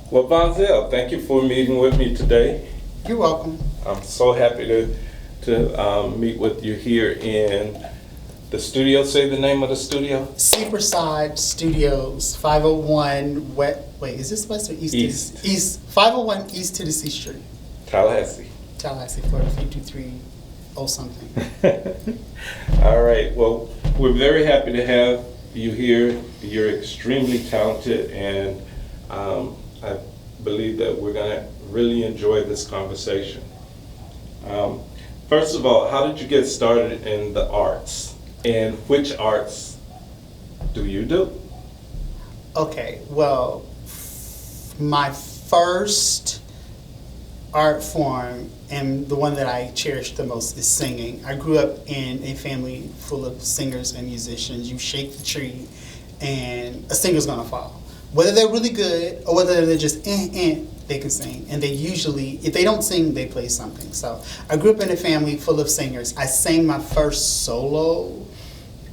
Well, Vonzel, thank you for meeting with me today. You're welcome. I'm so happy to meet with you here in the studio. Say the name of the studio. Seaperside Studios, 501 West. Wait, is this West or East? East. East. 501 East Tennessee Street, Tallahassee. Tallahassee, Florida, 323 something. All right. Well, we're very happy to have you here. You're extremely talented, and I believe that we're going to really enjoy this conversation. First of all, how did you get started in the arts, and which arts do you do? Okay, well, my first art form and the one that I cherish the most is singing. I grew up in a family full of singers and musicians. You shake the tree and a singer's gonna fall. Whether they're really good or whether they're just they can sing. And they usually, if they don't sing, they play something. So I grew up in a family full of singers. I sang my first solo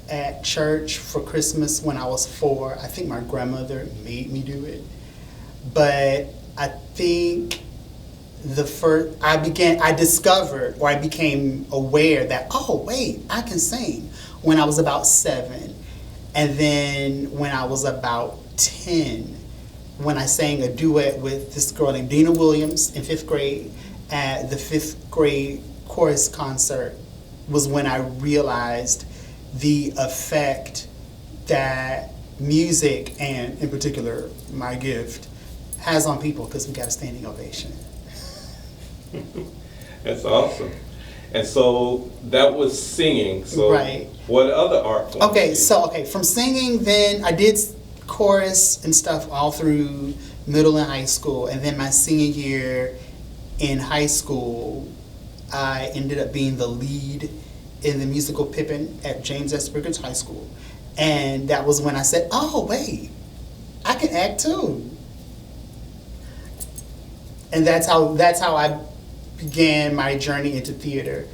at church for Christmas when I was 4. I think my grandmother made me do it. But I think I discovered, or I became aware that, oh wait, I can sing when I was about 7. And then when I was about 10, when I sang a duet with this girl named Dina Williams in 5th grade at the 5th grade chorus concert, was when I realized the effect that music, and in particular my gift, has on people, because we got a standing ovation. That's awesome. And so that was singing. So right. What other art forms? Okay, from singing, then I did chorus and stuff all through middle and high school, and then my senior year in high school, I ended up being the lead in the musical Pippin at James S. Briggs High School, and that was when I said, "Oh wait, I can act too," and that's how I began my journey into theater.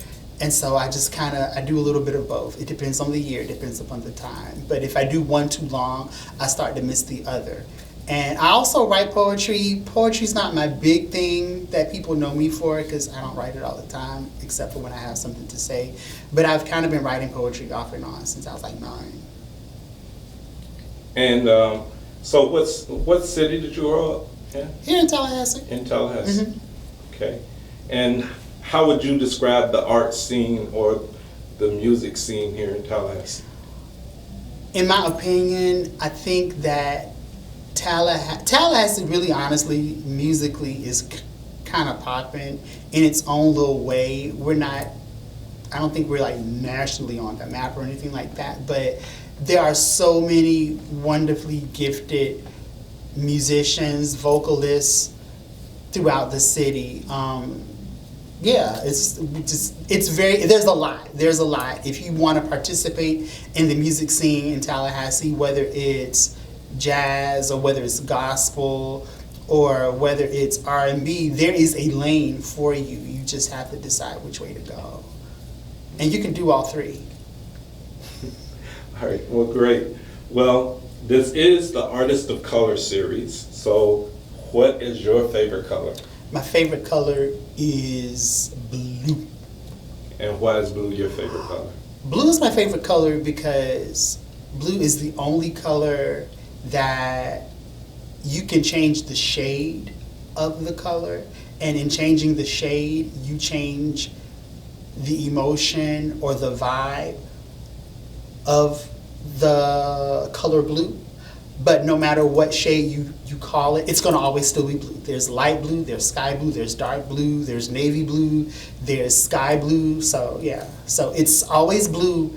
And so I just I do a little bit of both. It depends on the year, it depends upon the time. But if I do one too long, I start to miss the other. And I also write poetry. Poetry's not my big thing that people know me for, because I don't write it all the time, except for when I have something to say. But I've kind of been writing poetry off and on since I was like 9. And so what city did you grow up in? Here in Tallahassee. In Tallahassee. Mm-hmm. Okay. And how would you describe the art scene or the music scene here in Tallahassee? In my opinion, I think that Tallahassee really, honestly, musically is kind of popping in its own little way. I don't think we're like nationally on the map or anything like that, but there are so many wonderfully gifted musicians, vocalists throughout the city. There's a lot. If you want to participate in the music scene in Tallahassee, whether it's jazz or whether it's gospel or whether it's R&B, there is a lane for you. You just have to decide which way to go. And you can do all 3. All right, well, great. Well, this is the Artist of Color series. So what is your favorite color? My favorite color is blue. And why is blue your favorite color? Blue is my favorite color because blue is the only color that you can change the shade of the color. And in changing the shade, you change the emotion or the vibe of the color blue. But no matter what shade you call it, it's going to always still be blue. There's light blue, there's sky blue, there's dark blue, there's navy blue, there's sky blue. So yeah, so it's always blue,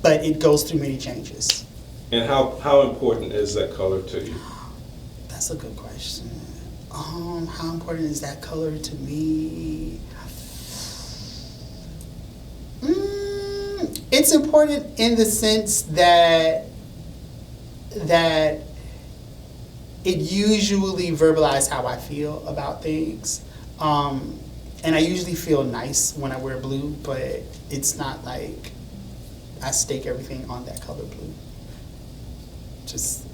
but it goes through many changes. And how important is that color to you? That's a good question. How important is that color to me? It's important in the sense that it usually verbalizes how I feel about things. And I usually feel nice when I wear blue, but it's not like I stake everything on that color blue. Just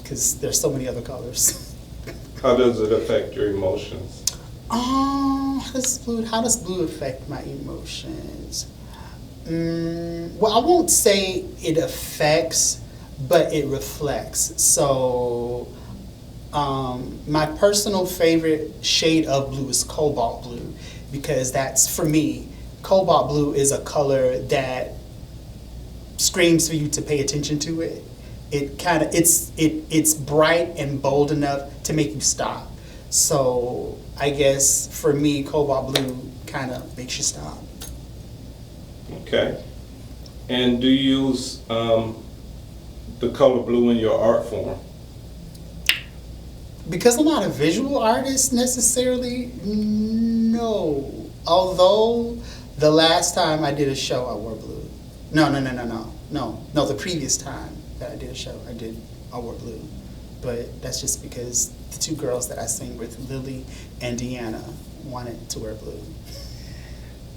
because there's so many other colors. How does it affect your emotions? How does blue affect my emotions? Well, I won't say it affects, but it reflects. So, my personal favorite shade of blue is cobalt blue, because that's, for me, cobalt blue is a color that screams for you to pay attention to it. It's bright and bold enough to make you stop. So I guess for me, cobalt blue kind of makes you stop. Okay. And do you use the color blue in your art form? Because I'm not a visual artist necessarily, no. Although the last time I did a show, I wore blue. No, the previous time that I did a show, I wore blue. But that's just because the two girls that I sing with, Lily and Deanna, wanted to wear blue.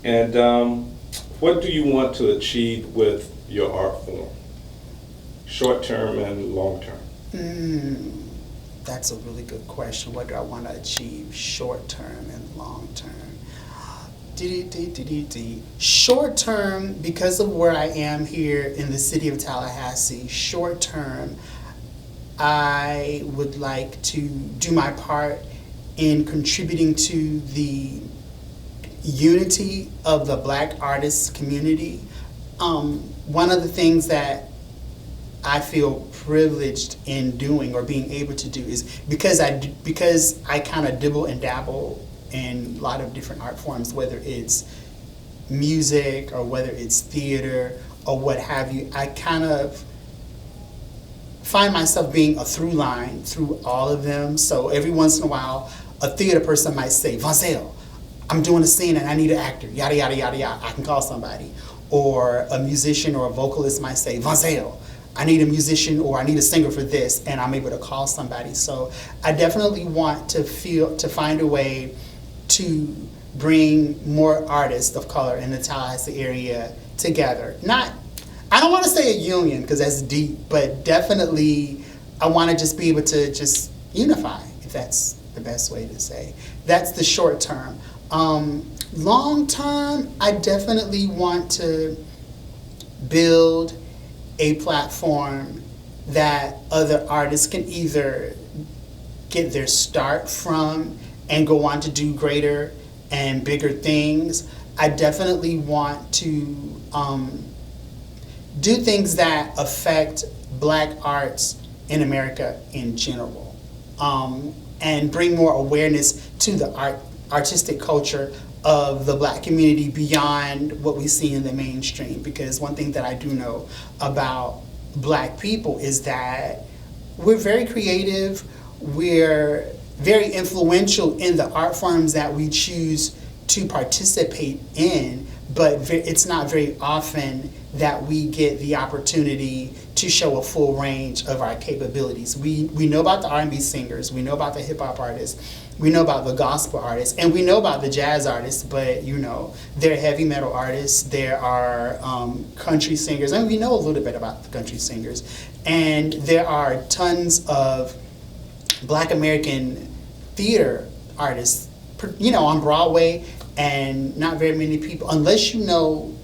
And what do you want to achieve with your art form? Short term and long term? That's a really good question. What do I want to achieve short term and long term? Short term, because of where I am here in the city of Tallahassee, short term, I would like to do my part in contributing to the unity of the Black artist community. One of the things that I feel privileged in doing or being able to do is because I kind of dibble and dabble in a lot of different art forms, whether it's music or whether it's theater or what have you. I kind of find myself being a through line through all of them. So every once in a while, a theater person might say, Vonzel, I'm doing a scene and I need an actor, yada, yada, yada, yada. I can call somebody. Or a musician or a vocalist might say, Vonzel, I need a musician or I need a singer for this, and I'm able to call somebody. So I definitely want to find a way to bring more artists of color in the Tallahassee area together. I don't want to say a union because that's deep, but definitely I want to just be able to just unify, if that's the best way to say. That's the short term. Long term, I definitely want to build a platform that other artists can either get their start from and go on to do greater and bigger things. I definitely want to do things that affect Black arts in America in general, and bring more awareness to the artistic culture of the Black community beyond what we see in the mainstream. Because one thing that I do know about Black people is that we're very creative, we're very influential in the art forms that we choose to participate in, but it's not very often that we get the opportunity to show a full range of our capabilities. We know about the R&B singers, we know about the hip hop artists, we know about the gospel artists, and we know about the jazz artists, but there are heavy metal artists, there are country singers, and we know a little bit about the country singers, and there are tons of Black American theater artists, on Broadway, and not very many people, unless you know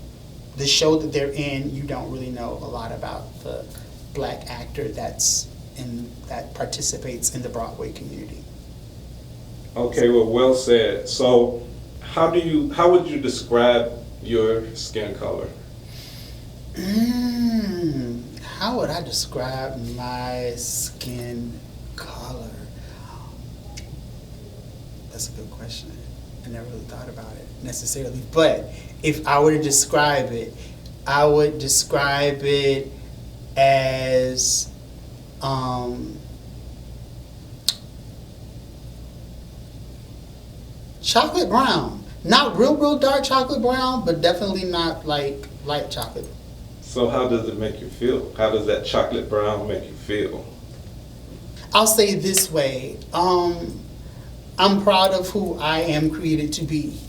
the show that they're in, you don't really know a lot about the Black actor that participates in the Broadway community. Okay, well said. So how would you describe your skin color? How would I describe my skin color? That's a good question. I never really thought about it necessarily. But if I were to describe it, I would describe it as chocolate brown. Not real dark chocolate brown, but definitely not like light chocolate. So how does it make you feel? How does that chocolate brown make you feel? I'll say it this way. I'm proud of who I am created to be,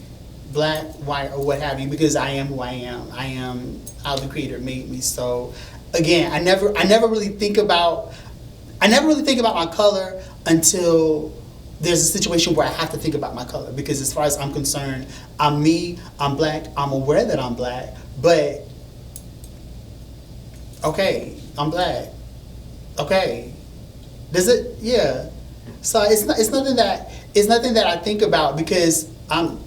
Black, white, or what have you, because I am who I am. I am how the Creator made me. So, again, I never really think about my color until there's a situation where I have to think about my color, because as far as I'm concerned, I'm me, I'm black, I'm aware that I'm black, but okay, I'm black. Okay. Does it? Yeah. So it's nothing that I think about, because I'm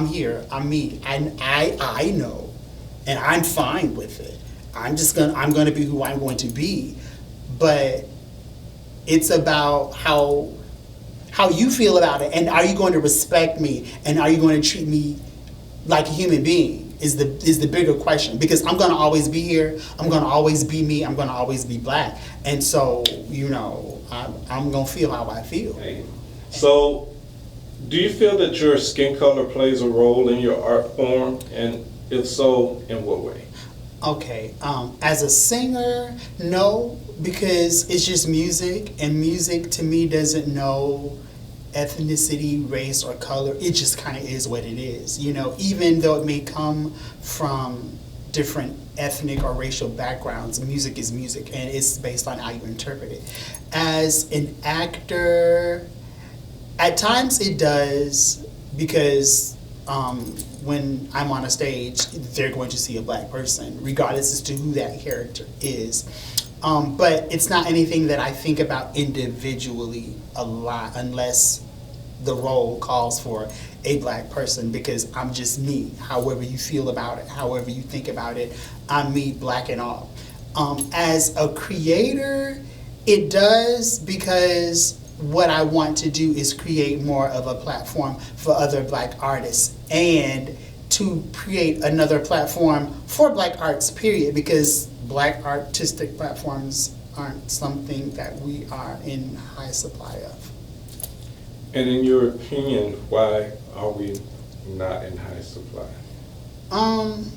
here, I'm me, and I know, and I'm fine with it. I'm gonna be who I'm going to be, but it's about how you feel about it, and are you going to respect me, and are you going to treat me like a human being is the bigger question, because I'm gonna always be here, I'm gonna always be me, I'm gonna always be black, and so I'm gonna feel how I feel. Hey. So, do you feel that your skin color plays a role in your art form, and if so, in what way? Okay, as a singer, no, because it's just music, and music to me doesn't know ethnicity, race, or color. It just kind of is what it is, even though it may come from different ethnic or racial backgrounds, music is music, and it's based on how you interpret it. As an actor, at times it does, because when I'm on a stage, they're going to see a black person, regardless as to who that character is. But it's not anything that I think about individually a lot, unless the role calls for a black person, because I'm just me. However you feel about it, however you think about it, I'm me, black and all. As a creator, it does, because what I want to do is create more of a platform for other black artists, and to create another platform for black arts, period, because black artistic platforms aren't something that we are in high supply of. And in your opinion, why are we not in high supply? I'm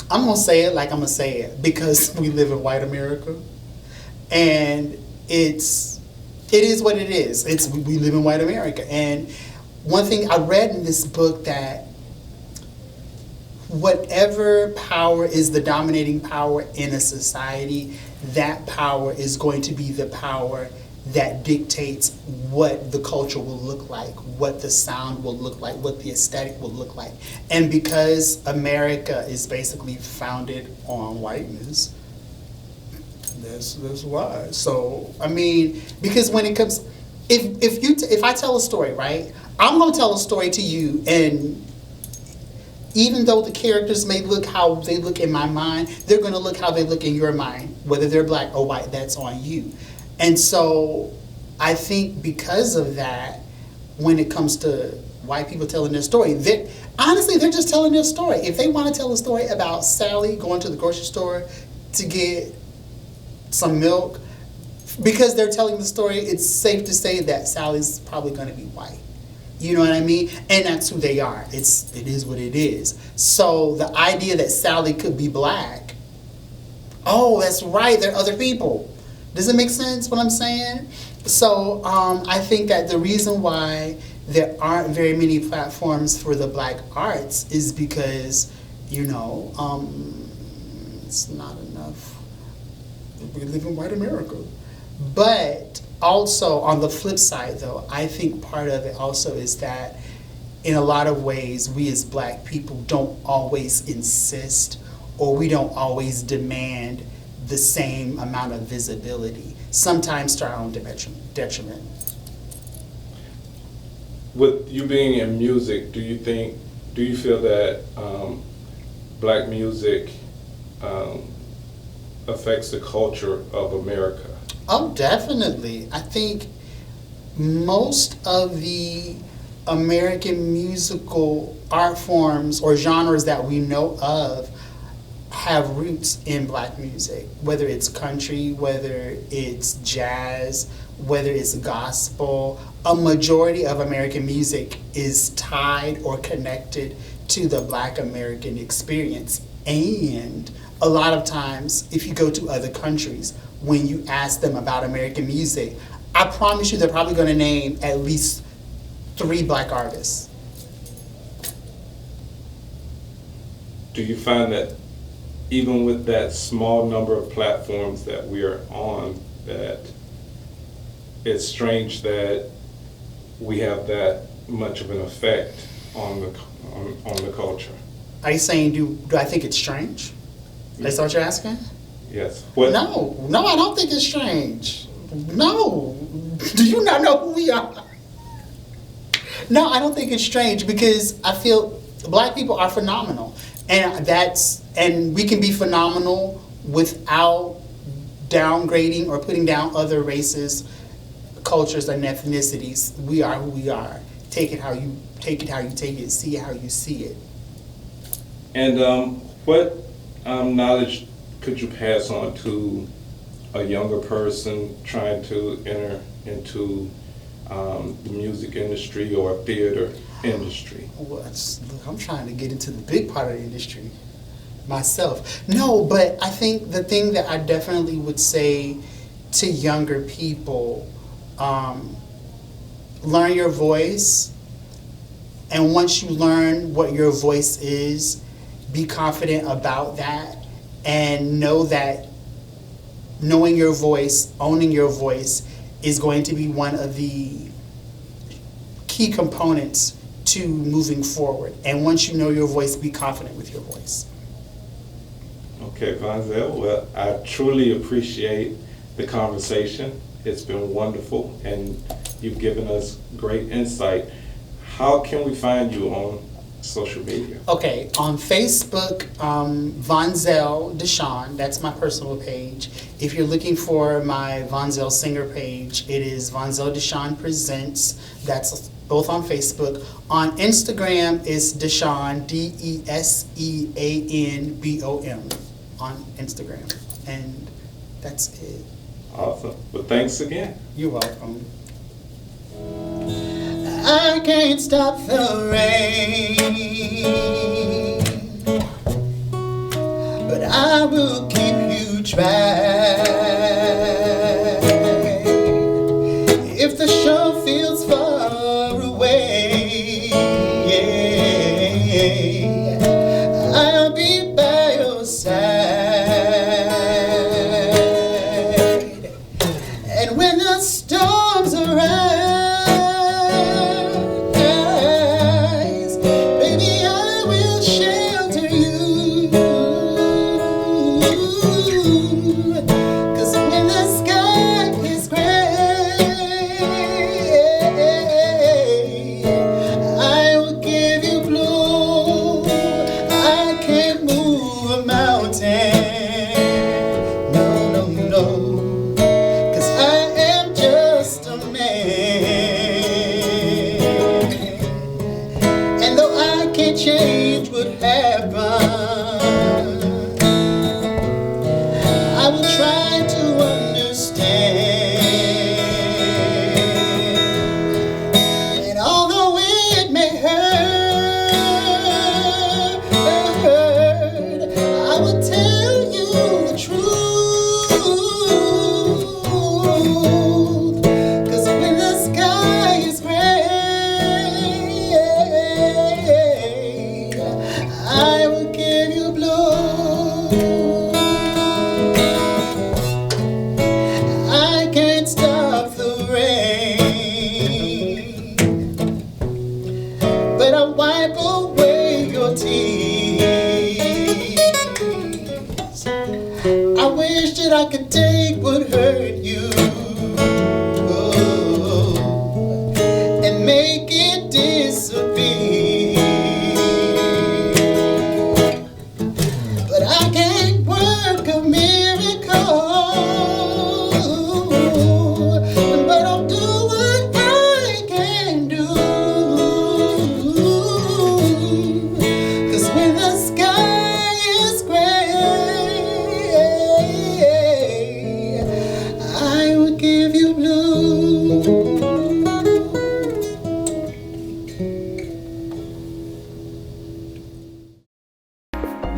gonna say it like I'm gonna say it, because we live in white America, and it is what it is. We live in white America, and one thing I read in this book, that whatever power is the dominating power in a society, that power is going to be the power that dictates what the culture will look like, what the sound will look like, what the aesthetic will look like. And because America is basically founded on whiteness, that's why. So, I mean, because when it comes, if I tell a story, right, I'm gonna tell a story to you, and even though the characters may look how they look in my mind, they're gonna look how they look in your mind, whether they're black or white, that's on you. And so I think because of that, when it comes to white people telling their story, honestly, they're just telling their story. If they want to tell a story about Sally going to the grocery store to get some milk, because they're telling the story, it's safe to say that Sally's probably going to be white. You know what I mean? And that's who they are. It is what it is. So the idea that Sally could be black, oh, that's right, they're other people. Does it make sense what I'm saying? So I think that the reason why there aren't very many platforms for the black arts is because, it's not enough. We live in white America. But also, on the flip side, though, I think part of it also is that in a lot of ways, we as black people don't always insist, or we don't always demand the same amount of visibility, sometimes to our own detriment. With you being in music, do you feel that black music affects the culture of America? Oh, definitely. I think most of the American musical art forms or genres that we know of have roots in black music, whether it's country, whether it's jazz, whether it's gospel. A majority of American music is tied or connected to the black American experience. And a lot of times, if you go to other countries, when you ask them about American music, I promise you they're probably going to name at least 3 black artists. Do you find that even with that small number of platforms that we are on, that it's strange that we have that much of an effect on the culture. Are you saying, do I think it's strange? That's what you're asking? Yes. No, I don't think it's strange. No. Do you not know who we are? No, I don't think it's strange because I feel Black people are phenomenal. And we can be phenomenal without downgrading or putting down other races, cultures, and ethnicities. We are who we are. Take it how you take it, see it how you see it. And what knowledge could you pass on to a younger person trying to enter into the music industry or theater industry? Well, look, I'm trying to get into the big part of the industry myself. No, but I think the thing that I definitely would say to younger people, learn your voice, and once you learn what your voice is, be confident about that, and know that knowing your voice, owning your voice, is going to be one of the key components to moving forward. And once you know your voice, be confident with your voice. Okay, Vonzel, well, I truly appreciate the conversation. It's been wonderful, and you've given us great insight. How can we find you on social media? Okay, on Facebook, Vonzel DeSean, that's my personal page. If you're looking for my Vonzel singer page, it is Vonzel DeSean Presents. That's both on Facebook. On Instagram is DeSean, DeSeanBom on Instagram. And that's it. Awesome. Well, thanks again. You're welcome. I can't stop the rain, but I will keep you dry. If the shore feels far away, I'll be by your side. And when the storms arise, change would happen, I will try to understand. And although it may hurt, I will tell you the truth. 'Cause when the sky is gray, I will give you blue. I can't stop the rain, but I wipe away your tears. I wish that I could take what hurt you and make it disappear. I can't work a miracle, but I'll do what I can do. 'Cause when the sky is gray, I will give you blue.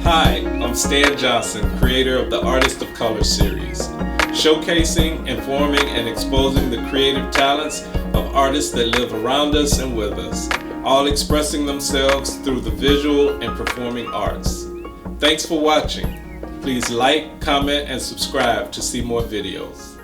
Hi, I'm Stan Johnson, creator of the Artist of Color series, showcasing, informing, and exposing the creative talents of artists that live around us and with us, all expressing themselves through the visual and performing arts. Thanks for watching. Please like, comment, and subscribe to see more videos.